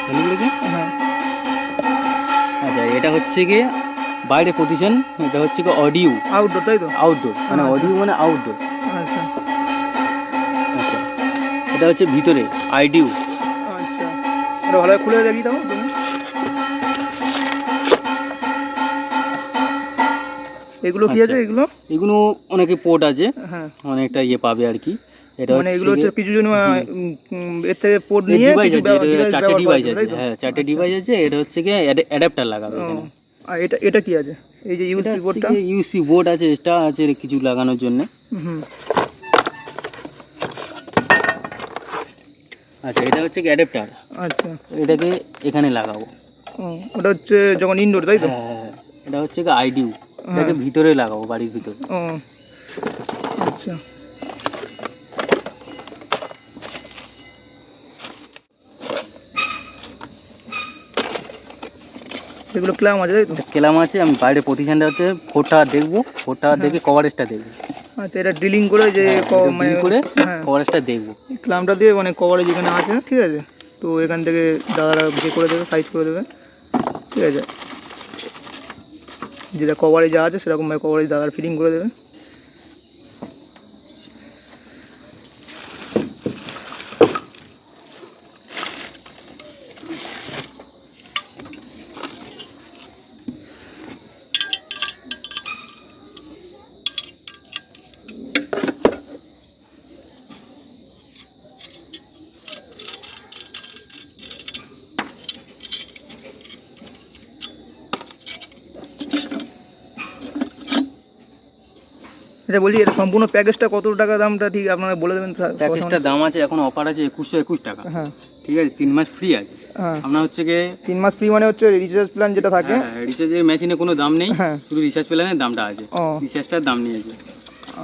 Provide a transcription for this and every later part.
হ্যাঁ আচ্ছা, এটা হচ্ছে গিয়ে বাইরে পজিশন, এটা হচ্ছে গিয়ে অডিও আউটডোর, তাই তো? আউটডোর, মানে অডিও মানে আউটডোর। আচ্ছা আচ্ছা, এটা হচ্ছে ভিতরে আইডিউ। আচ্ছা, এটা ভালো খুলে দেখি দাও তুমি। এগুলো কি আছে এগুলো? এগুলো অনেকে পোর্ট আছে, হ্যাঁ অনেকটা ইয়ে পাবে আর কি। এটা মানে হচ্ছে এগুলো হচ্ছে কিছু জন এর থেকে পোর্ট এর নিয়ে ডিভাইস কিছু আছে, এটা চারটে ব্যবহার করা ডিভাইস যাবে, আছে, তাই তো? হ্যাঁ চারটে আচ্ছা। ডিভাইস আছে। এটা হচ্ছে গিয়ে অ্যাডাপ্টার লাগাবে ও, এখানে। আর এটা এটা কি আছে? এই যে এটা ইউএসপি হচ্ছে বোর্ডটা। গিয়ে ইউএসপি বোর্ড আছে, এক্সট্রা আছে কিছু লাগানোর জন্য। হুম আচ্ছা, এটা হচ্ছে কি অ্যাডাপ্টার, আচ্ছা। এটাকে এখানে লাগাবো। ও, ওটা হচ্ছে যখন ইনডোর, তাই তো? হ্যাঁ হ্যাঁ হ্যাঁ, এটা হচ্ছে কি আইডিউ, হ্যাঁ। এটাকে ভিতরে লাগাবো, বাড়ির ভিতরে। ও আচ্ছা, এগুলো ক্ল্যাম আছে, তাই তো? এটা কেলাম আছে, আমি বাইরে প্রতিষ্ঠানটা হচ্ছে 4 টাওয়ার দেখবো, 4 টাওয়ার দেখে কভারেজটা দেখবো। আচ্ছা, এটা ড্রিলিং করে যে মানে করে হ্যাঁ কভারেজটা দেখবো। ক্ল্যামটা দিয়ে মানে কভারেজ এখানে আছে, ঠিক আছে? তো এখান থেকে দাদারা যে করে দেবে, সাইজ করে দেবে, ঠিক আছে? যেটা কভারেজ যা আছে সেরকমভাবে কভারেজ দাদারা ফিটিং করে দেবে। আচ্ছা বলছি, এটা সম্পূর্ণ প্যাকেজটা কত টাকা দামটা ঠিক আপনারা বলে দেবেন? প্যাকেজটার দাম আছে, এখন অফার আছে 2121 টাকা। হ্যাঁ ঠিক আছে, 3 মাস ফ্রি আছে। হ্যাঁ, আপনার হচ্ছে গিয়ে 3 মাস ফ্রি মানে হচ্ছে রিচার্জ প্ল্যান যেটা থাকে। রিচার্জের মেশিনে কোনো দাম নেই, হ্যাঁ শুধু রিচার্জ প্ল্যানের দামটা আছে, ও রিচার্জটার দাম নিয়েছে।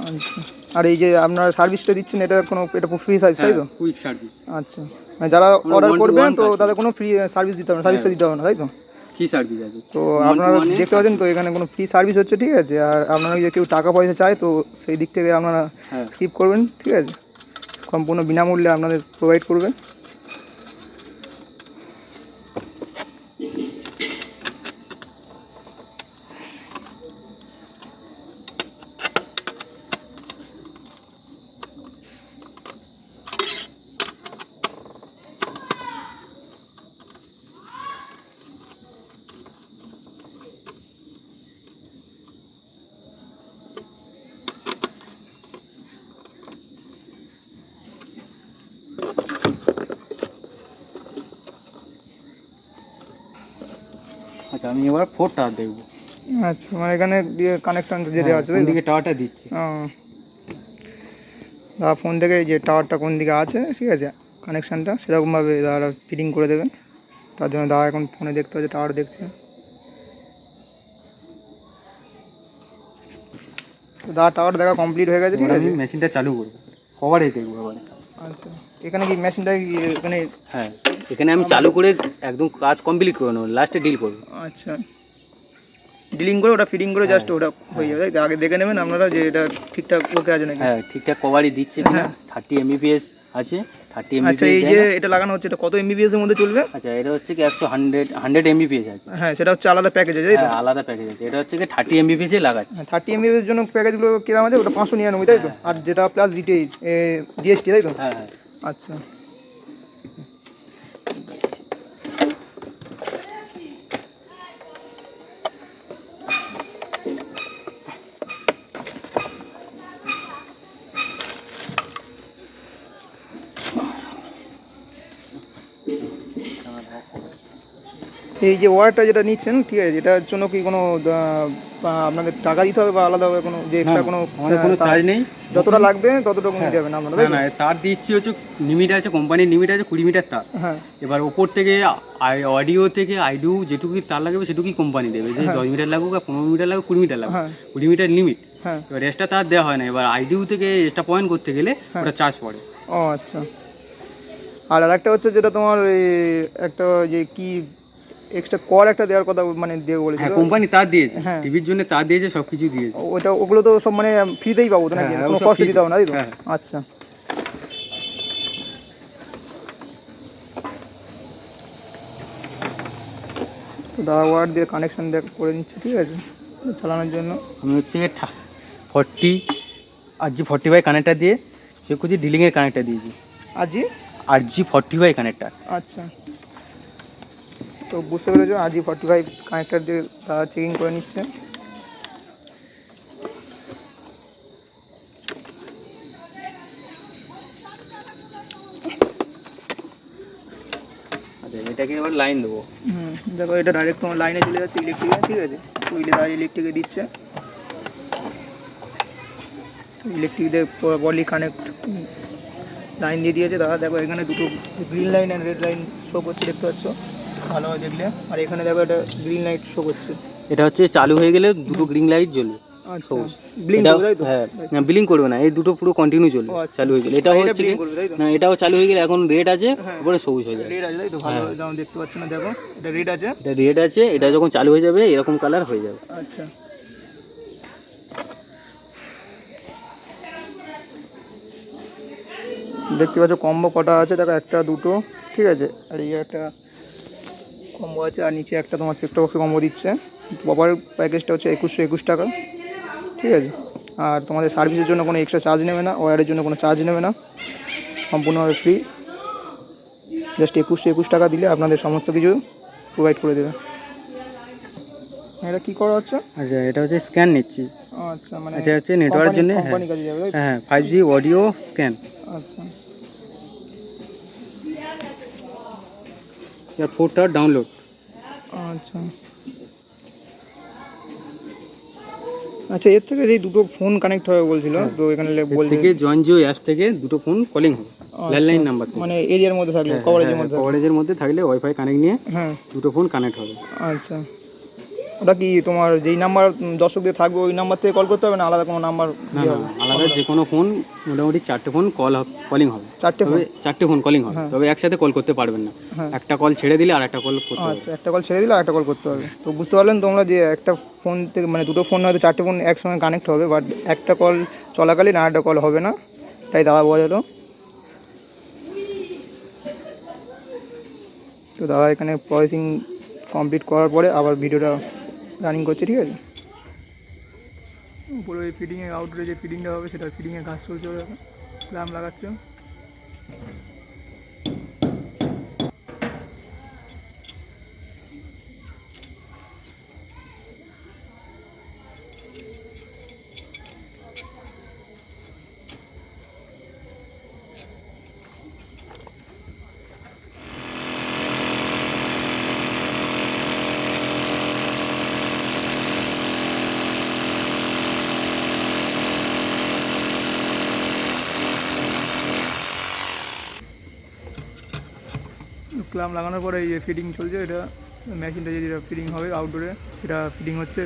আচ্ছা, আর এই যে আপনারা সার্ভিসটা দিচ্ছেন এটা কোনো এটা ফ্রি সার্ভিস, তাই তো? কুইক সার্ভিস, আচ্ছা, মানে যারা আমরা অর্ডার 1 to করবেন 1 তো কাজ তাদের করি। কোনো ফ্রি সার্ভিস দিতে হবে না, সার্ভিসটা দিতে হবে না, তাই তো? ফ্রি সার্ভিস আছে। তো 1 to আপনারা 1 এ দেখতে পাচ্ছেন তো এখানে কোনো ফ্রি সার্ভিস হচ্ছে, ঠিক আছে? আর আপনারা যদি কেউ টাকা পয়সা চায় তো সেই দিক থেকে আপনারা হ্যাঁ। স্কিপ করবেন, ঠিক আছে? সম্পূর্ণ বিনামূল্যে আপনাদের প্রোভাইড করবে। আচ্ছা, আমি এবার 4 টাওয়ার দেখবো। আচ্ছা, মানে এখানে কানেকশন যে দেওয়া আছে, তাই কোন তো? দিকে টাওয়ারটা দিচ্ছে। দাদা ফোন থেকে যে টাওয়ারটা কোন দিকে আছে, ঠিক আছে, কানেকশানটা সেরকমভাবে দাদারা ফিটিং করে দেবে। তার জন্য দাদা এখন ফোনে দেখতে হচ্ছে, টাওয়ার দেখছে। তো দাদা টাওয়ার দেখা কমপ্লিট হয়ে গেছে, ঠিক এবার আছে? আমি মেশিনটা চালু করবো, কভারেজ দেখবো এবার। আচ্ছা, এখানে কি মেশিনটা এখানে? হ্যাঁ, এখানে আমি চালু করে একদম কাজ কমপ্লিট করে নেবো, লাস্টে ডিল করবো। আচ্ছা, ডিলিং করে ওটা ফিটিং করে জাস্ট ওটা হয়ে যাবে, তাই তো? আগে দেখে নেবেন আপনারা যে এটা ঠিকঠাক ওকে আছে নাকি। হ্যাঁ, ঠিকঠাক কভারই দিচ্ছে কিনা। হ্যাঁ। 30 এমবিপিএস আছে, 30 আচ্ছা, এমবিপিএস। এই যে এটা লাগানো হচ্ছে এটা কত এমবিপিএস এর মধ্যে চলবে? আচ্ছা, এটা হচ্ছে কি 100 এমবিপিএস আছে। হ্যাঁ, সেটা হচ্ছে আলাদা প্যাকেজ আছে, তাই তো? হ্যাঁ, আলাদা প্যাকেজ আছে। এটা হচ্ছে কি 30 এমবিপিএস এ লাগাচ্ছে। 30 এমবিপিএস এর জন্য প্যাকেজগুলো কিরকম আছে? ওটা 599, তাই তো? আর যেটা প্লাস জিএসটি, তাই তো? হ্যাঁ হ্যাঁ। আচ্ছা, এই যে ওয়ারটা যেটা নিচ্ছেন, ঠিক আছে, এটার জন্য কি কোনো আপনাদের টাকা দিতে হবে বা আলাদাভাবে কোনো যে এক্সট্রা কোনো আমাদের কোনো চার্জ নেই, যতটা লাগবে ততটুকু নিতে হবে না আপনারা, তাই না তো? না, তার দিচ্ছি হচ্ছে লিমিট আছে, কোম্পানির লিমিট আছে 20 মিটার তার। হ্যাঁ এবার ওপর থেকে অডিও থেকে আইডিউ যেটুকু তার লাগবে সেটুকুই কোম্পানি দেবে, যে 10 মিটার লাগুক আর 15 মিটার লাগুক, 20 মিটার লাগুক, হ্যাঁ 20 মিটার লিমিট। হ্যাঁ। এবার এক্সট্রা তার দেওয়া হয় না। এবার আইডিউ থেকে এক্সট্রা পয়েন্ট করতে গেলে ওটা চার্জ পড়ে। ও আচ্ছা, আর আরেকটা হচ্ছে যেটা তোমার এই একটা যে কি এক্সট্রা কর একটা দেওয়ার কথা মানে দেবে বলেছিল। হ্যাঁ, কোম্পানি তার দিয়েছে, হ্যাঁ। টিভির জন্য তার দিয়েছে, সব কিছু দিয়েছে। ওটা ওগুলো তো সব মানে ফ্রিতেই পাবো তো নাকি? হ্যাঁ, কোনো ওসব কষ্ট free দিতে হবে না, তাই তো? হ্যাঁ। আচ্ছা, দাদা ওয়ার দিয়ে কানেকশান করে নিচ্ছে, ঠিক আছে, চালানোর জন্য। আমি হচ্ছে 40 RG45 কানেক্টার দিয়ে চেক করছি, ডিলিংয়ের কানেক্টার দিয়েছি RG45 কানেক্টার। আচ্ছা, তো বুঝতে পেরেছো, RG45 কানেক্টার দিয়ে দাদা চেকিং করে নিচ্ছে। আচ্ছা, এটাকে এবার লাইন দেবো। দেখো এটা ডাইরেক্ট তোমার লাইনে চলে যাচ্ছে ইলেকট্রিকে, ঠিক আছে, ওইলে দাদা ইলেকট্রিকে দিচ্ছে। ইলেকট্রিক দিয়ে বলি কানেক্ট লাইন দিয়ে দিয়েছে দাদা। দেখো এখানে দুটো green line and red line show করছে, দেখতে পাচ্ছ ভালোভাবে দেখলে। আর এখানে দেখো এটা গ্রিন লাইট শো করছে। এটা হচ্ছে চালু হয়ে গেলে দুটো গ্রিন লাইট জ্বলবে। আচ্ছা, ব্লিঙ্ক করবে তাই তো? হ্যাঁ, না ব্লিঙ্ক করবে না, এই দুটো পুরো কন্টিনিউ চলবে চালু হয়ে গেলে। এটা হচ্ছে কি না, এটাও চালু হয়ে গেলে এখন রেড আছে, উপরে সবুজ হয়ে যাবে। রেড আছে তাই তো? ভালো দাম দেখতে পাচ্ছ না, দেখো এটা রেড আছে, এটা রেড আছে, এটা যখন চালু হয়ে যাবে এরকম কালার হয়ে যাবে। আচ্ছা, দেখতে পাচ্ছ কম্বো কটা আছে, দেখো একটা দুটো, ঠিক আছে, আর এই একটা কম্বো আছে, আর নিচে একটা তোমার সেক্টর বক্স কম্বো দিচ্ছে। প্রপার প্যাকেজটা হচ্ছে 2121 টাকা, ঠিক আছে। আর তোমাদের সার্ভিসের জন্য কোনো এক্সট্রা চার্জ নেবে না, ওয়ারের জন্য কোনো চার্জ নেবে না, সম্পূর্ণভাবে ফ্রি। জাস্ট 2121 টাকা দিলে আপনাদের সমস্ত কিছু প্রোভাইড করে দেবে। এটা কী করা হচ্ছে? আচ্ছা, এটা হচ্ছে স্ক্যান নিচ্ছি। আচ্ছা, মানে আচ্ছা হচ্ছে নেটওয়ার্কের জন্য, কোম্পানি কাজে যাবে তাই তো? হ্যাঁ 5G অডিও স্ক্যান। আচ্ছা, এর ফোরটা ডাউনলোড। আচ্ছা, আচ্ছা, এর থেকে এই দুটো ফোন কানেক্ট হবে বলছিল, তো এখানে বলছে থেকে জয়েন জিও অ্যাপ থেকে দুটো ফোন কলিং হবে ল্যান্ডলাইন নাম্বার থেকে। মানে এরিয়ার মধ্যে থাকলে, কভারেজের মধ্যে থাকলে ওয়াইফাই কানেক্ট নিয়ে হ্যাঁ দুটো ফোন কানেক্ট হবে। আচ্ছা, ওটা কি তোমার যেই নাম্বার দর্শকদের থাকবে ওই নাম্বার থেকে কল করতে হবে না আলাদা কোনো নাম্বার? না, আলাদা যে কোনো ফোন, মোটামুটি 4টে ফোন কলিং হবে। 4টে ফোন কলিং হবে, তবে একসাথে কল করতে পারবেন না। একটা কল ছেড়ে দিলে আর একটা কল করতে হবে। আচ্ছা, একটা কল ছেড়ে দিলে আর একটা কল করতে হবে। তো বুঝতে পারলেন তোমরা যে একটা ফোন থেকে মানে দুটো ফোন হয়তো 4টে ফোন একসঙ্গে কানেক্ট হবে, বাট একটা কল চলাকালীন আর একটা কল হবে না, তাই দাদা বোঝালো। তো দাদা এখানে প্রসেসিং কমপ্লিট করার পরে আবার ভিডিওটা রানিং করছে, ঠিক আছে। উপরে ওই ফিডিংয়ে আউটডোরে যে ফিডিংটা হবে সেটা ফিডিংয়ে কাজ চলছে, ল্যাম্প লাগাচ্ছে। ক্লাম লাগানোর পরে এই ফিডিং চলছে, এটা মেশিনটা যেটা ফিডিং হবে আউটডোরে সেটা ফিডিং হচ্ছে।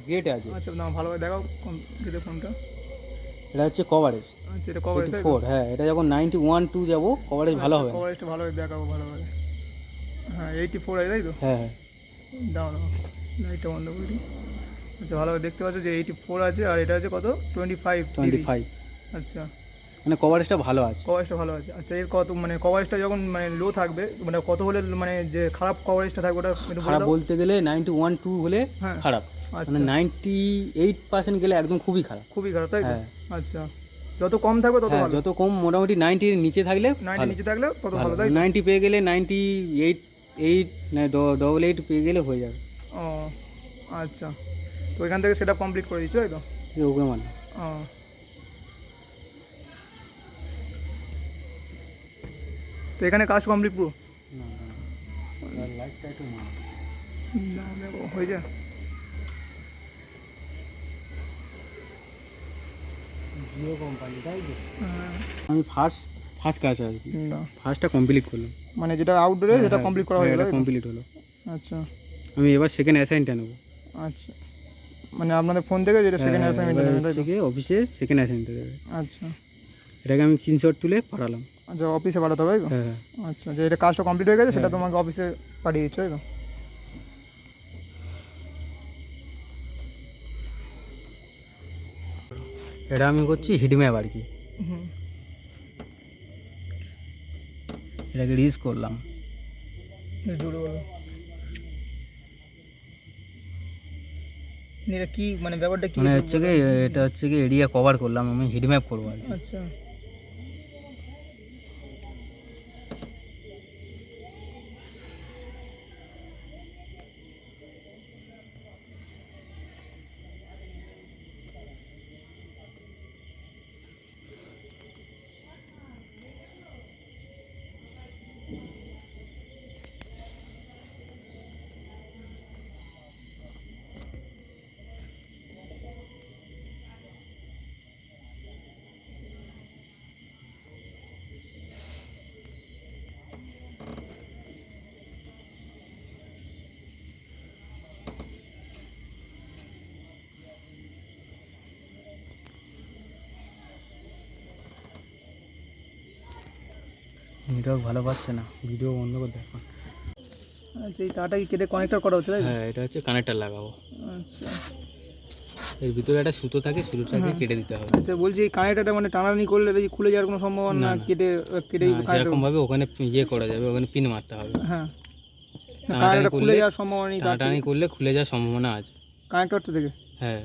গেট আছে। আচ্ছা, না ভালোভাবে দেখাও গেটে ফোনটা। এটা হচ্ছে কভারেজ। আচ্ছা, এটা কভারেজ 4। হ্যাঁ, এটা যখন 91-2 যাবো কভারেজ ভালো হবে। কভারেজটা ভালোভাবে দেখাবো ভালোভাবে। হ্যাঁ 84 আছে তাই তো? হ্যাঁ হ্যাঁ, দাও লাইটটা বন্ধ করে দিই। আচ্ছা, ভালোভাবে দেখতে পাচ্ছ যে 84 আছে, আর এটা আছে কত 25। আচ্ছা, মানে কভারেজটা ভালো আছে। কভারেজটা ভালো আছে। আচ্ছা, এর কত মানে কভারেজটা যখন মানে লো থাকবে, মানে কত হলে মানে যে খারাপ কভারেজটা থাকবে ওটা একটু বলে খারাপ দাও। বলতে গেলে 91-2 হলে হ্যাঁ খারাপ, মানে 98% গেলে একদম খুবই খারাপ। খুবই খারাপ তাই তো? হ্যাঁ। আচ্ছা, যত কম থাকবে তত ভালো। যত কম, মোটামুটি 90 এর নিচে থাকলে 90 নিচে থাকলে তত ভালো তাই তো? 90 পেয়ে গেলে 98 না 88 পেয়ে গেলে হয়ে যাবে। ও আচ্ছা, তো এখান থেকে সেটা কমপ্লিট করে দিচ্ছ তাই তো? ওকে, মানে ও, তো এখানে কাজ কমপ্লিট পুরো? লাইটটা একটু না দেখো হয়ে যায়। জিও কোম্পানি তাই তো? আমি ফার্স্ট কাজ আর কি, না ফার্স্টটা কমপ্লিট করলাম, মানে যেটা আউটডোরে সেটা কমপ্লিট করা হয়ে গেল, কমপ্লিট হলো। আচ্ছা আমি এবার সেকেন্ড অ্যাসাইনটা নেব। আচ্ছা, মানে আপনাদের ফোন থেকে যেটা সেকেন্ড অ্যাসাইনমেন্ট নেবেন তাই তো? অফিসে সেকেন্ড অ্যাসাইনটা দেবে। আচ্ছা, এটাকে আমি স্ক্রিনশট তুলে পাঠালাম। আচ্ছা অফিসে পাঠাতে হবে তাই তো? হ্যাঁ আচ্ছা যে এটা কাজটা কমপ্লিট হয়ে গেছে সেটা তোমাকে অফিসে পাঠিয়ে দিচ্ছ তাই তো? এটা আমি করছি হিটম্যাপ আর কি, হুম এটাকে রিলিজ করলাম। জোরে বলো। এটা কি মানে ব্যাপারটা কি? মানে হচ্ছে কি এটা হচ্ছে কি এরিয়া কভার করলাম, আমি হিটম্যাপ করবো আর কি। আচ্ছা নেটওয়ার্ক ভালো পাচ্ছে না, ভিডিও বন্ধ করে দেখো। আচ্ছা এই তারটা কি কেটে কানেক্টর করা হচ্ছে তাই তো? হ্যাঁ এটা হচ্ছে কানেক্টার লাগাবো, আচ্ছা এর ভিতরে একটা সুতো থাকে, সুতোটাকে কেটে দিতে হবে। আচ্ছা বলছি এই কানেক্টরটা মানে টানাটানি করলে দেখি খুলে যাওয়ার কোনো সম্ভাবনা না, কেটে কেটেই সেরকম ভাবে ওখানে ইয়ে করা যাবে, ওখানে পিন মারতে হবে। হ্যাঁ কানেক্টরটা খুলে যাওয়ার সম্ভাবনা নেই? টানাটানি করলে খুলে যাওয়ার সম্ভাবনা আছে কানেক্টরটা থেকে? হ্যাঁ।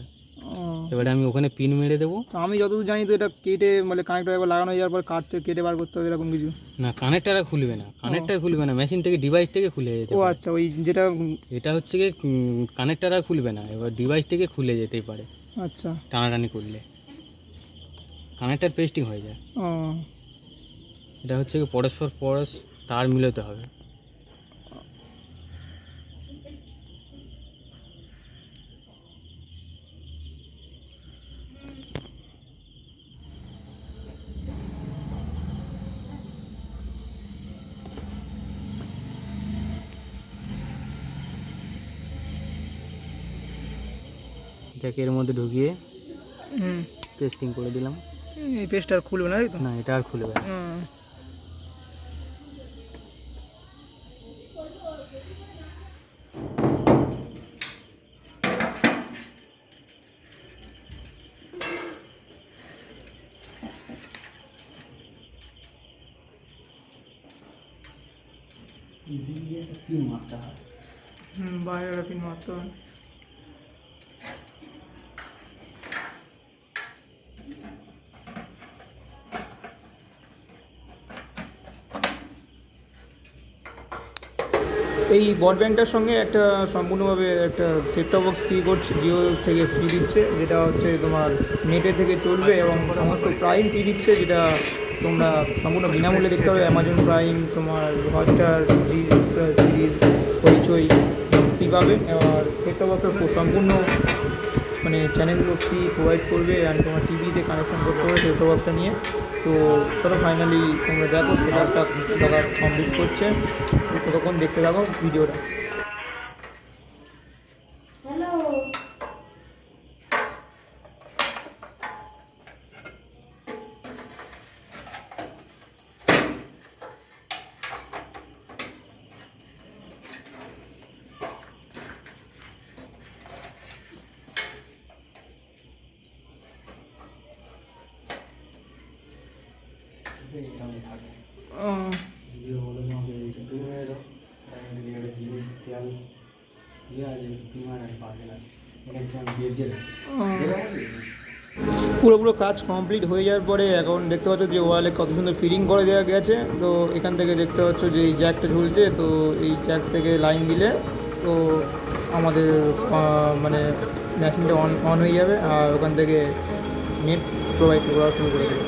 ও এবারে আমি ওখানে পিন মেরে দেবো। তো আমি যতদূর জানি তো এটা কেটে মানে কানেক্টর একবার লাগানো হয়ে যাওয়ার পর কাটতে কেটে বার করতে হবে এরকম কিছু? না কানেক্টার খুলবে না, কানেক্টার খুলবে না, মেশিন থেকে ডিভাইস থেকে খুলে যেতে ও পারে। আচ্ছা ওই যেটা এটা হচ্ছে কি কানেক্টার খুলবে না, এবার ডিভাইস থেকে খুলে যেতেই পারে আচ্ছা টানাটানি করলে, কানেক্টার পেস্টিং হয়ে যায়। ও এটা হচ্ছে কি পরস্পর তার মিলাতে হবে। এটাকে এর মধ্যে ঢুকিয়ে হুম পেস্টিং করে দিলাম। এই পেস্টটা আর খুলবে না তাই তো? না এটা আর খুলবে না। পিন মারতে হয়। বাইরে পিন মারতে হয়। এই ব্রডব্যান্ডটার সঙ্গে একটা সম্পূর্ণভাবে একটা সেট টপ বক্স ফ্রি করছে, জিও থেকে ফ্রি দিচ্ছে, যেটা হচ্ছে তোমার নেটের থেকে চলবে এবং সমস্ত প্রাইম ফ্রি দিচ্ছে, যেটা তোমরা সম্পূর্ণ বিনামূল্যে দেখতে হবে। অ্যামাজন প্রাইম, তোমার হটস্টার, জি সিরিজ, হইচই ফ্রি পাবে। আর সেট টপ বক্সের সম্পূর্ণ মানে চ্যানেলগুলো ফ্রি প্রোভাইড করবে অ্যান্ড তোমার টিভিতে কানেকশন করতে হবে সেট টপ বক্সটা নিয়ে। তো চলো ফাইনালি তোমরা দেখো সেটা দাদা কমপ্লিট করছে, ততক্ষণ দেখতে থাকো ভিডিওটা। পুরো কাজ কমপ্লিট হয়ে যাওয়ার পরে এখন দেখতে পাচ্ছ যে ওয়ালে কত সুন্দর ফিটিং করে দেওয়া গেছে। তো এখান থেকে দেখতে পাচ্ছ যে এই জ্যাকটা ঝুলছে, তো এই জ্যাক থেকে লাইন দিলে তো আমাদের মানে মেশিনটা অন হয়ে যাবে আর ওখান থেকে নেট প্রোভাইড করা শুরু করে দেবে।